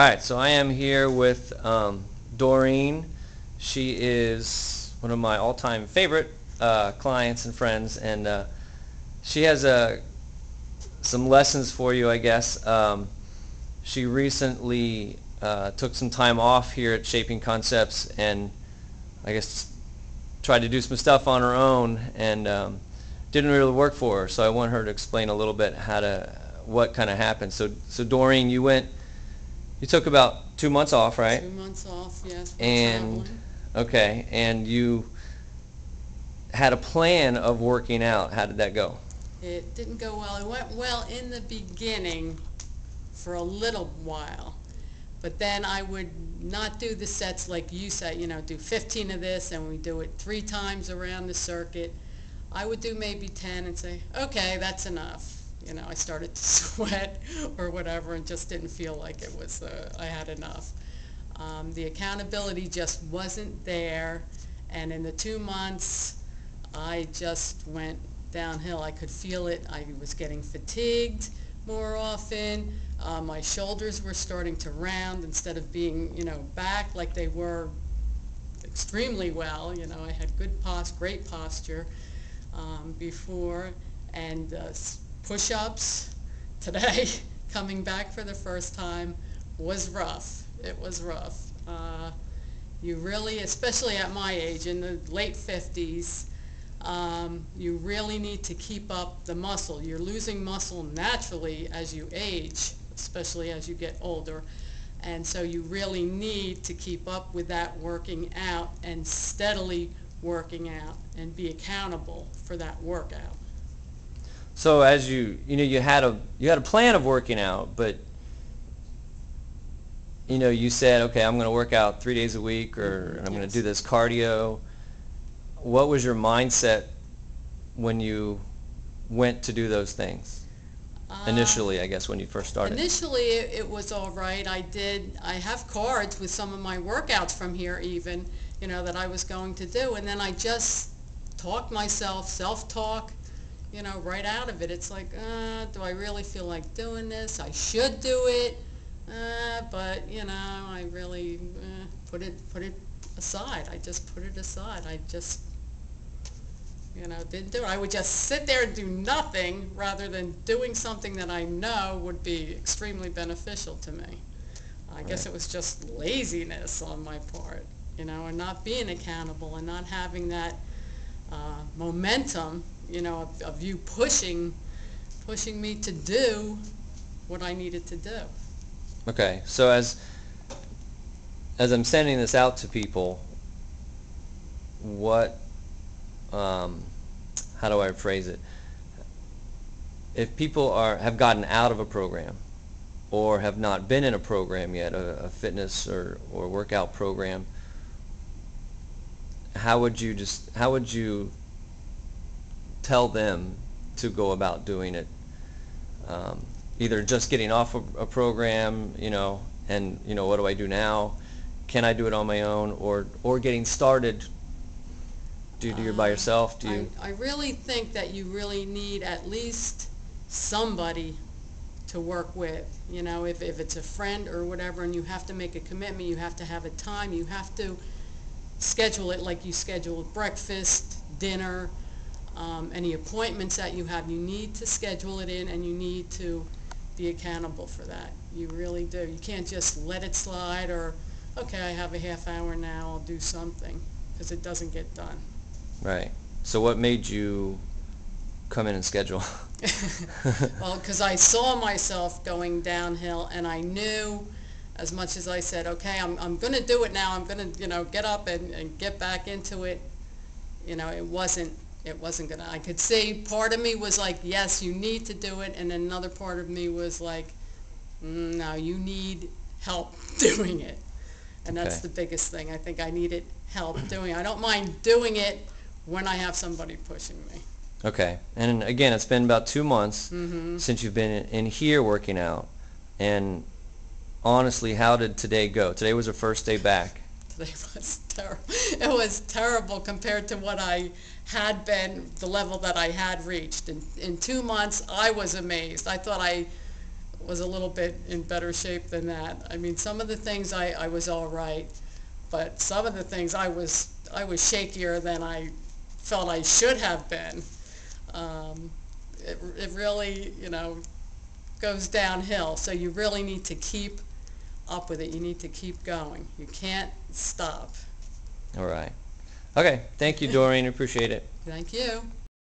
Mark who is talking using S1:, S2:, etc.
S1: right, so I am here with Doreen. She is one of my all-time favorite clients and friends, and she has some lessons for you, I guess. She recently took some time off here at Shaping Concepts, and I guess tried to do some stuff on her own, and didn't really work for her. So I want her to explain a little bit what kind of happened. So Doreen, you took about 2 months off, right?
S2: 2 months off, yes.
S1: And
S2: traveling.
S1: okay, and you had a plan of working out. How did that go?
S2: It didn't go well. It went well in the beginning for a little while, but then I would not do the sets like you said, do 15 of this and we do it 3 times around the circuit. I would do maybe 10 and say, okay, that's enough. I started to sweat or whatever and just didn't feel like it was, I had enough. The accountability just wasn't there, and in the 2 months, I just went downhill. I could feel it. I was getting fatigued more often. My shoulders were starting to round instead of being, back like they were extremely well. I had great posture before, and push-ups today, coming back for the first time, was rough. It was rough. You really, especially at my age, in the late 50s, you really need to keep up the muscle. You're losing muscle naturally as you age, especially as you get older. And so you really need to keep up with that working out and steadily working out and be accountable for that workout.
S1: So as you had a plan of working out, but you said, okay, I'm going to work out 3 days a week, or I'm going to do this cardio. What was your mindset when you went to do those things? Initially, I guess, when you first started.
S2: Initially, it was all right. I have cards with some of my workouts from here even, that I was going to do, and then I just talked myself, self-talk, right out of it. It's like, do I really feel like doing this? I should do it, but I really put it aside. I just put it aside. I just didn't do it. I would just sit there and do nothing rather than doing something that I know would be extremely beneficial to me. I guess it was just laziness on my part, and not being accountable and not having that momentum, of you pushing me to do what I needed to do.
S1: Okay, so as I'm sending this out to people, what how do I phrase it? If people have gotten out of a program or have not been in a program yet, a fitness or workout program, how would you tell them to go about doing it? Either just getting off a program, and what do I do now? Can I do it on my own, or getting started? Do you do it by yourself?
S2: I really think that you really need at least somebody to work with. If it's a friend or whatever, and you have to make a commitment, you have to have a time, you have to schedule it like you schedule breakfast, dinner, any appointments that you have. You need to schedule it in, and you need to be accountable for that. You really do. You can't just let it slide, or, okay, I have a half hour now, I'll do something, because it doesn't get done.
S1: Right. So what made you come in and schedule?
S2: Well, because I saw myself going downhill, and I knew, as much as I said, okay, I'm going to do it now, I'm going to, get up and get back into it, it wasn't going to. I could see part of me was like, yes, you need to do it, and then another part of me was like, no, you need help doing it. And that's the biggest thing. I think I needed help doing it. I don't mind doing it when I have somebody pushing me.
S1: Okay. And again, it's been about 2 months since you've been in here working out. And honestly, how did today go? Today was the first day back.
S2: Today was terrible. It was terrible compared to what I had been, the level that I had reached. In 2 months, I was amazed. I thought I was a little bit in better shape than that. I mean, some of the things I was all right, but some of the things I was shakier than I felt I should have been. It really, goes downhill. So you really need to keep up with it. You need to keep going. You can't stop.
S1: All right. Okay. Thank you, Doreen. Appreciate it.
S2: Thank you.